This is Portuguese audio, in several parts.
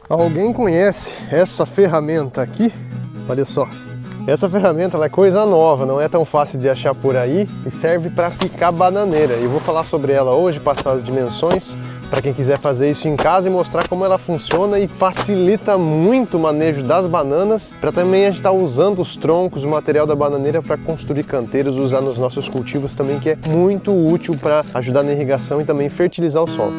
Alguém conhece essa ferramenta aqui? Olha só. Essa ferramenta ela é coisa nova, não é tão fácil de achar por aí e serve para picar bananeira. Eu vou falar sobre ela hoje, passar as dimensões para quem quiser fazer isso em casa e mostrar como ela funciona e facilita muito o manejo das bananas, para também a gente estar usando os troncos, o material da bananeira para construir canteiros, usar nos nossos cultivos também, que é muito útil para ajudar na irrigação e também fertilizar o solo.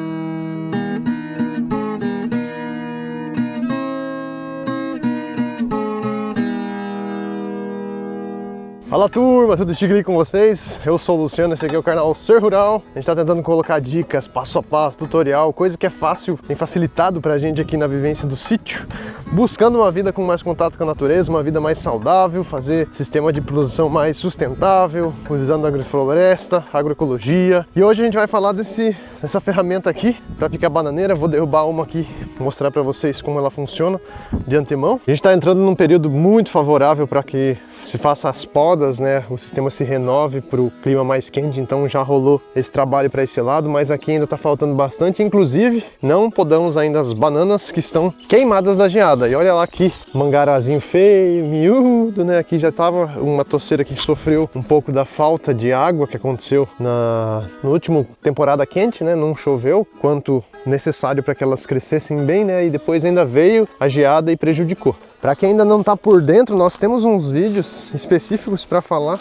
Fala turma, tudo tigre com vocês? Eu sou o Luciano, esse aqui é o canal Ser Rural. A gente está tentando colocar dicas, passo a passo, tutorial, coisa que é fácil, tem facilitado pra gente aqui na vivência do sítio, buscando uma vida com mais contato com a natureza, uma vida mais saudável, fazer sistema de produção mais sustentável, usando agrofloresta, agroecologia. E hoje a gente vai falar dessa ferramenta aqui para picar bananeira. Vou derrubar uma aqui, mostrar para vocês como ela funciona de antemão. A gente está entrando num período muito favorável para que se faça as podas, né? O sistema se renove para o clima mais quente, então já rolou esse trabalho para esse lado, mas aqui ainda está faltando bastante. Inclusive, não podamos ainda as bananas que estão queimadas da geada. E olha lá que mangarazinho feio, miúdo, né? Aqui já estava uma toceira que sofreu um pouco da falta de água que aconteceu na última temporada quente, né? Não choveu quanto necessário para que elas crescessem bem, né? E depois ainda veio a geada e prejudicou. Para quem ainda não está por dentro, nós temos uns vídeos específicos para falar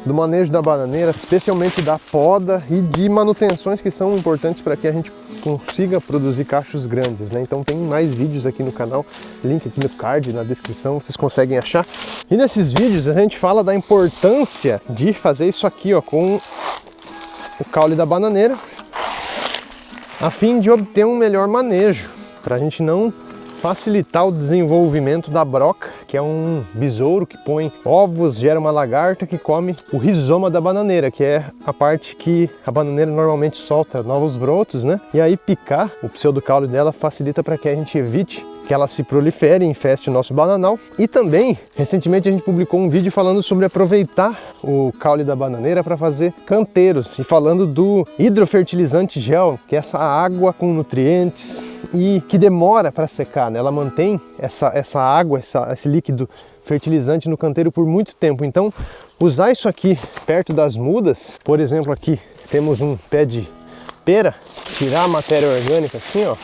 do manejo da bananeira, especialmente da poda e de manutenções que são importantes para que a gente consiga produzir cachos grandes, né? Então tem mais vídeos aqui no canal, link aqui no card, na descrição, vocês conseguem achar. E nesses vídeos a gente fala da importância de fazer isso aqui, ó, com o caule da bananeira, a fim de obter um melhor manejo, para a gente não facilitar o desenvolvimento da broca, que é um besouro que põe ovos, gera uma lagarta que come o rizoma da bananeira, que é a parte que a bananeira normalmente solta novos brotos, né? E aí picar o pseudocaule dela facilita para que a gente evite que ela se prolifere e infeste o nosso bananal. E também, recentemente a gente publicou um vídeo falando sobre aproveitar o caule da bananeira para fazer canteiros, e falando do hidrofertilizante gel, que é essa água com nutrientes e que demora para secar, né? Ela mantém essa água, esse líquido fertilizante no canteiro por muito tempo. Então, usar isso aqui perto das mudas, por exemplo, aqui temos um pé de pera, tirar a matéria orgânica assim, ó,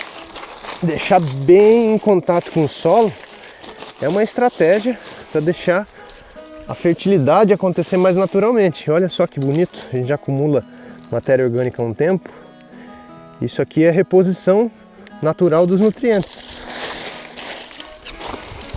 deixar bem em contato com o solo, é uma estratégia para deixar a fertilidade acontecer mais naturalmente. Olha só que bonito, a gente já acumula matéria orgânica há um tempo. Isso aqui é reposição natural dos nutrientes.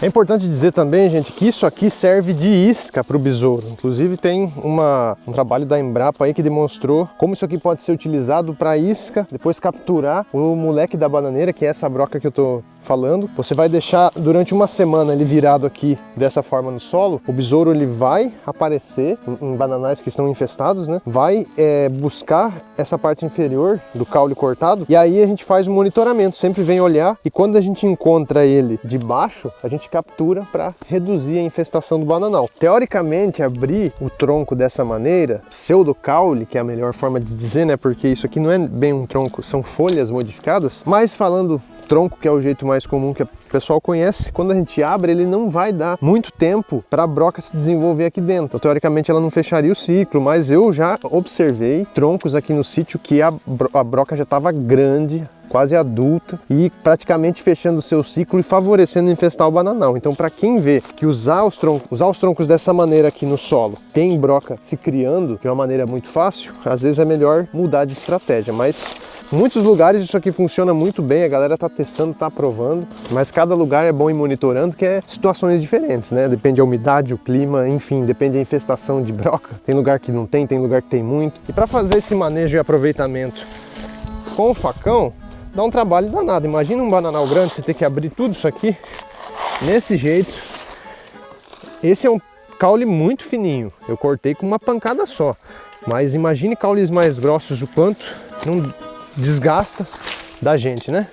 É importante dizer também, gente, que isso aqui serve de isca para o besouro. Inclusive tem um trabalho da Embrapa aí que demonstrou como isso aqui pode ser utilizado para isca, depois capturar o moleque da bananeira, que é essa broca que eu tô falando. Você vai deixar durante uma semana ele virado aqui dessa forma no solo, o besouro ele vai aparecer em bananais que estão infestados, né? Vai buscar essa parte inferior do caule cortado, e aí a gente faz um monitoramento, sempre vem olhar, e quando a gente encontra ele de baixo, a gente captura para reduzir a infestação do bananal. Teoricamente, abrir o tronco dessa maneira, pseudocaule, que é a melhor forma de dizer, né? Porque isso aqui não é bem um tronco, são folhas modificadas, mas falando tronco, que é o jeito mais comum que o pessoal conhece, quando a gente abre, ele não vai dar muito tempo para a broca se desenvolver aqui dentro. Então, teoricamente, ela não fecharia o ciclo, mas eu já observei troncos aqui no sítio que a broca já estava grande, quase adulta, e praticamente fechando o seu ciclo e favorecendo infestar o bananal. Então, para quem vê que usar os troncos dessa maneira aqui no solo tem broca se criando de uma maneira muito fácil, às vezes é melhor mudar de estratégia, mas em muitos lugares isso aqui funciona muito bem, a galera tá testando, tá provando, mas cada lugar é bom ir monitorando, que é situações diferentes, né? Depende da umidade, o clima, enfim, depende da infestação de broca. Tem lugar que não tem lugar que tem muito. E para fazer esse manejo e aproveitamento com o facão, dá um trabalho danado. Imagina um bananal grande, você ter que abrir tudo isso aqui nesse jeito. Esse é um caule muito fininho, eu cortei com uma pancada só, mas imagine caules mais grossos, o quanto não desgasta da gente, né?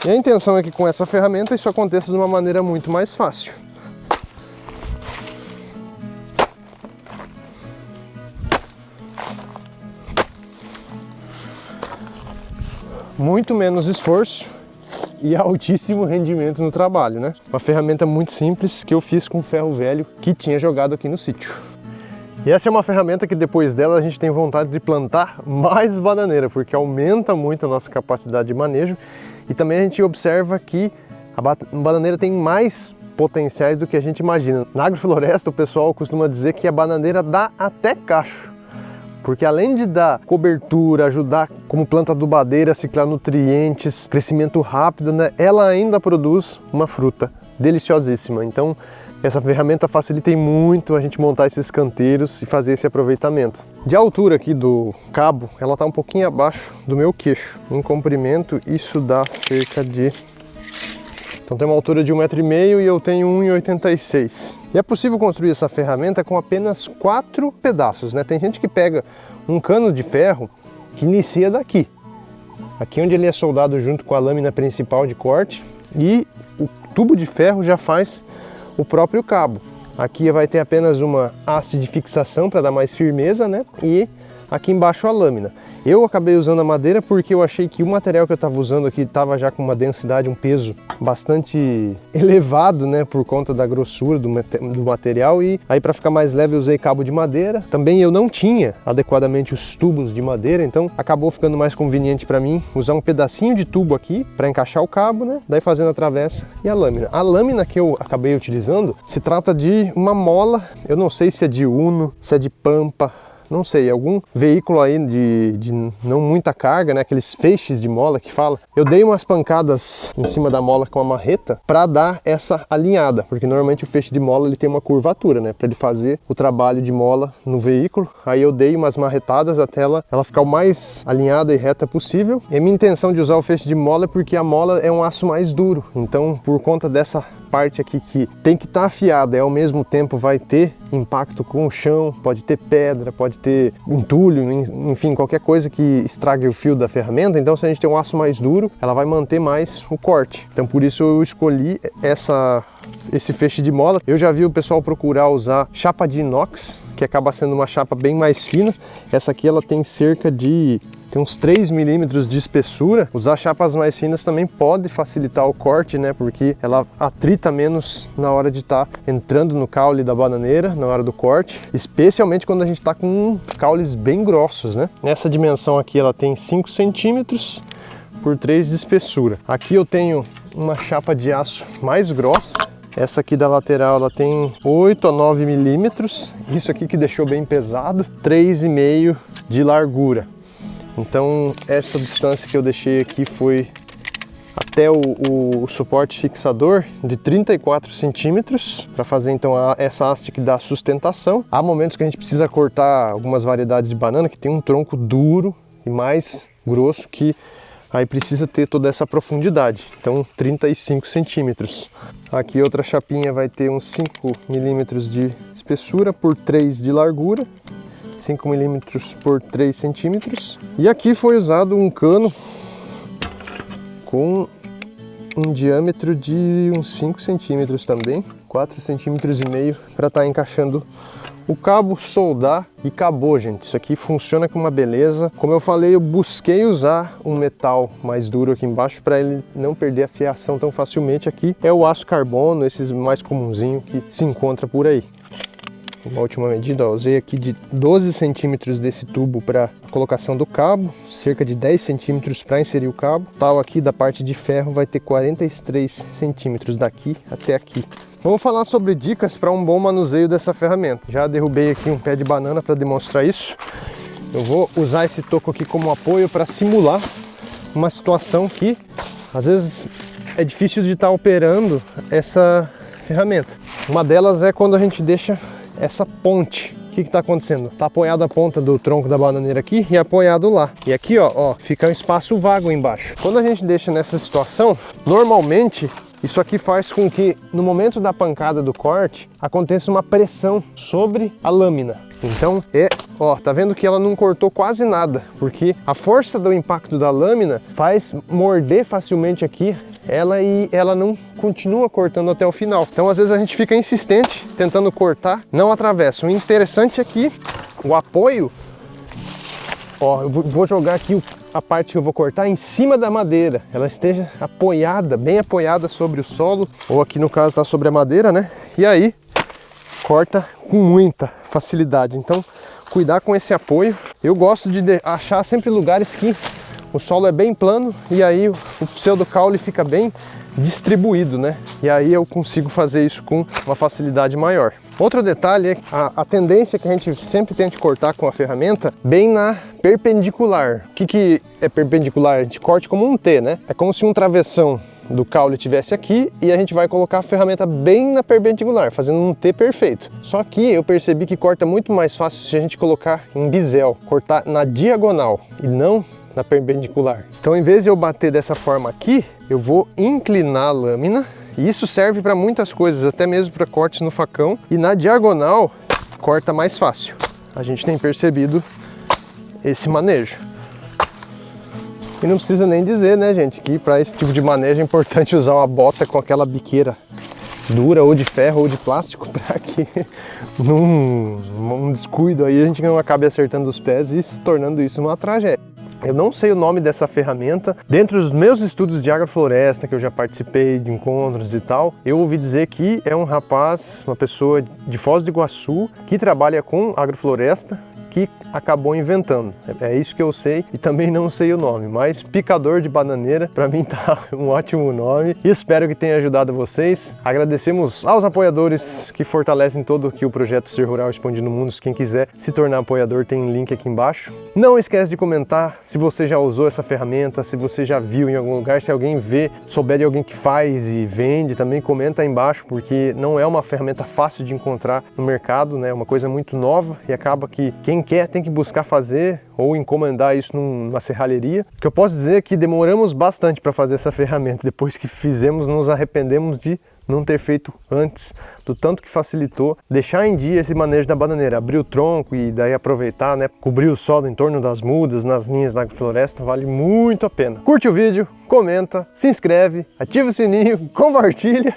E a intenção é que com essa ferramenta isso aconteça de uma maneira muito mais fácil. Muito menos esforço e altíssimo rendimento no trabalho, né? Uma ferramenta muito simples que eu fiz com ferro velho que tinha jogado aqui no sítio. E essa é uma ferramenta que depois dela a gente tem vontade de plantar mais bananeira, porque aumenta muito a nossa capacidade de manejo e também a gente observa que a bananeira tem mais potenciais do que a gente imagina. Na agrofloresta o pessoal costuma dizer que a bananeira dá até cacho. Porque além de dar cobertura, ajudar como planta adubadeira a ciclar nutrientes, crescimento rápido, né, ela ainda produz uma fruta deliciosíssima. Então essa ferramenta facilita muito a gente montar esses canteiros e fazer esse aproveitamento. De altura aqui do cabo, ela está um pouquinho abaixo do meu queixo. Em comprimento isso dá cerca de... Então tem uma altura de 1,5 m e eu tenho 1,86 m. E é possível construir essa ferramenta com apenas 4 pedaços, né? Tem gente que pega um cano de ferro que inicia daqui. Aqui onde ele é soldado junto com a lâmina principal de corte e o tubo de ferro já faz o próprio cabo. Aqui vai ter apenas uma haste de fixação para dar mais firmeza, né? E aqui embaixo a lâmina. Eu acabei usando a madeira porque eu achei que o material que eu estava usando aqui estava já com uma densidade, um peso bastante elevado, né, por conta da grossura do material, e aí para ficar mais leve eu usei cabo de madeira. Também eu não tinha adequadamente os tubos de madeira, então acabou ficando mais conveniente para mim usar um pedacinho de tubo aqui para encaixar o cabo, né, daí fazendo a travessa e a lâmina. A lâmina que eu acabei utilizando se trata de uma mola, eu não sei se é de Uno, se é de Pampa, não sei, algum veículo aí de não muita carga, né? Aqueles feixes de mola que fala. Eu dei umas pancadas em cima da mola com a marreta para dar essa alinhada, porque normalmente o feixe de mola ele tem uma curvatura, né? Para ele fazer o trabalho de mola no veículo. Aí eu dei umas marretadas até ela ficar o mais alinhada e reta possível. E a minha intenção de usar o feixe de mola é porque a mola é um aço mais duro. Então, por conta dessa parte aqui que tem que estar afiada e ao mesmo tempo vai ter impacto com o chão, pode ter pedra, pode ter entulho, enfim, qualquer coisa que estrague o fio da ferramenta. Então se a gente tem um aço mais duro, ela vai manter mais o corte. Então por isso eu escolhi esse feixe de mola. Eu já vi o pessoal procurar usar chapa de inox, que acaba sendo uma chapa bem mais fina. Essa aqui ela tem cerca de... tem uns 3 milímetros de espessura. Usar chapas mais finas também pode facilitar o corte, né? Porque ela atrita menos na hora de estar entrando no caule da bananeira, na hora do corte. Especialmente quando a gente está com caules bem grossos, né? Nessa dimensão aqui ela tem 5 centímetros por 3 de espessura. Aqui eu tenho uma chapa de aço mais grossa. Essa aqui da lateral ela tem 8 a 9 milímetros. Isso aqui que deixou bem pesado. 3,5 de largura. Então essa distância que eu deixei aqui foi até o suporte fixador de 34 centímetros para fazer então essa haste que dá sustentação. Há momentos que a gente precisa cortar algumas variedades de banana que tem um tronco duro e mais grosso, que aí precisa ter toda essa profundidade, então 35 centímetros. Aqui outra chapinha vai ter uns 5 milímetros de espessura por 3 de largura. 5 milímetros por 3 centímetros. E aqui foi usado um cano com um diâmetro de uns 5 centímetros também, 4,5 centímetros para estar encaixando o cabo, soldar e acabou, gente. Isso aqui funciona com uma beleza. Como eu falei, eu busquei usar um metal mais duro aqui embaixo para ele não perder a fiação tão facilmente. Aqui é o aço carbono, esses mais comunzinho que se encontra por aí. Uma última medida, ó, usei aqui de 12 centímetros desse tubo para a colocação do cabo, cerca de 10 centímetros para inserir o cabo. Tal aqui da parte de ferro vai ter 43 centímetros daqui até aqui. Vamos falar sobre dicas para um bom manuseio dessa ferramenta. Já derrubei aqui um pé de banana para demonstrar isso. Eu vou usar esse toco aqui como apoio para simular uma situação que às vezes é difícil de estar operando essa ferramenta. Uma delas é quando a gente deixa essa ponte. O que está acontecendo? Está apoiada a ponta do tronco da bananeira aqui e apoiado lá. E aqui, ó, fica um espaço vago embaixo. Quando a gente deixa nessa situação, normalmente isso aqui faz com que no momento da pancada do corte aconteça uma pressão sobre a lâmina. Então é Ó, tá vendo que ela não cortou quase nada, porque a força do impacto da lâmina faz morder facilmente aqui ela e ela não continua cortando até o final. Então às vezes a gente fica insistente tentando cortar, não atravessa. O interessante é que o apoio, ó, eu vou jogar aqui a parte que eu vou cortar em cima da madeira, ela esteja apoiada, bem apoiada sobre o solo, ou aqui no caso está sobre a madeira, né? E aí corta com muita facilidade. Então cuidar com esse apoio. Eu gosto de achar sempre lugares que o solo é bem plano e aí o pseudo-caule fica bem distribuído, né? E aí eu consigo fazer isso com uma facilidade maior. Outro detalhe é a tendência que a gente sempre tenta cortar com a ferramenta bem na perpendicular. O que é perpendicular? A gente corta como um T, né? É como se um travessão do caule tivesse aqui e a gente vai colocar a ferramenta bem na perpendicular, fazendo um T perfeito. Só que eu percebi que corta muito mais fácil se a gente colocar em bisel, cortar na diagonal e não na perpendicular. Então, em vez de eu bater dessa forma aqui, eu vou inclinar a lâmina. E isso serve para muitas coisas, até mesmo para cortes no facão. E na diagonal, corta mais fácil. A gente tem percebido esse manejo. E não precisa nem dizer, né, gente, que para esse tipo de manejo é importante usar uma bota com aquela biqueira dura, ou de ferro ou de plástico, para que num descuido aí a gente não acabe acertando os pés e se tornando isso uma tragédia. Eu não sei o nome dessa ferramenta. Dentro dos meus estudos de agrofloresta, que eu já participei de encontros e tal, eu ouvi dizer que é um rapaz, uma pessoa de Foz do Iguaçu, que trabalha com agrofloresta, que acabou inventando. É isso que eu sei e também não sei o nome, mas picador de bananeira, para mim tá um ótimo nome e espero que tenha ajudado vocês. Agradecemos aos apoiadores que fortalecem todo aqui o projeto Ser Rural Expandindo Mundos. Quem quiser se tornar apoiador tem um link aqui embaixo. Não esquece de comentar se você já usou essa ferramenta, se você já viu em algum lugar, se alguém vê, souber de alguém que faz e vende, também comenta aí embaixo, porque não é uma ferramenta fácil de encontrar no mercado, né? É uma coisa muito nova e acaba que quem quer tem que buscar fazer ou encomendar isso numa serralheria. O que eu posso dizer é que demoramos bastante para fazer essa ferramenta. Depois que fizemos, nos arrependemos de não ter feito antes, do tanto que facilitou deixar em dia esse manejo da bananeira, abrir o tronco e daí aproveitar, né, cobrir o solo em torno das mudas, nas linhas da floresta, vale muito a pena. Curte o vídeo, comenta, se inscreve, ativa o sininho, compartilha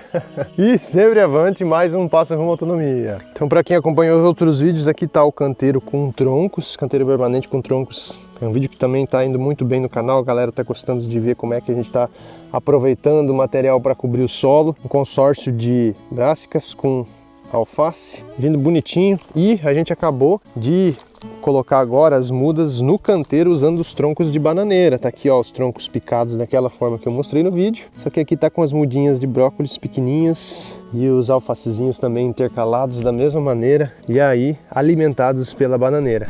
e sempre avante, mais um passo rumo à autonomia. Então, para quem acompanhou os outros vídeos, aqui está o canteiro com troncos, canteiro permanente com troncos. É um vídeo que também está indo muito bem no canal, a galera está gostando de ver como é que a gente está aproveitando o material para cobrir o solo. Um consórcio de brássicas com alface, vindo bonitinho. E a gente acabou de colocar agora as mudas no canteiro usando os troncos de bananeira. Tá aqui, ó, os troncos picados daquela forma que eu mostrei no vídeo. Só que aqui tá com as mudinhas de brócolis pequenininhas e os alfacezinhos também intercalados da mesma maneira e aí alimentados pela bananeira.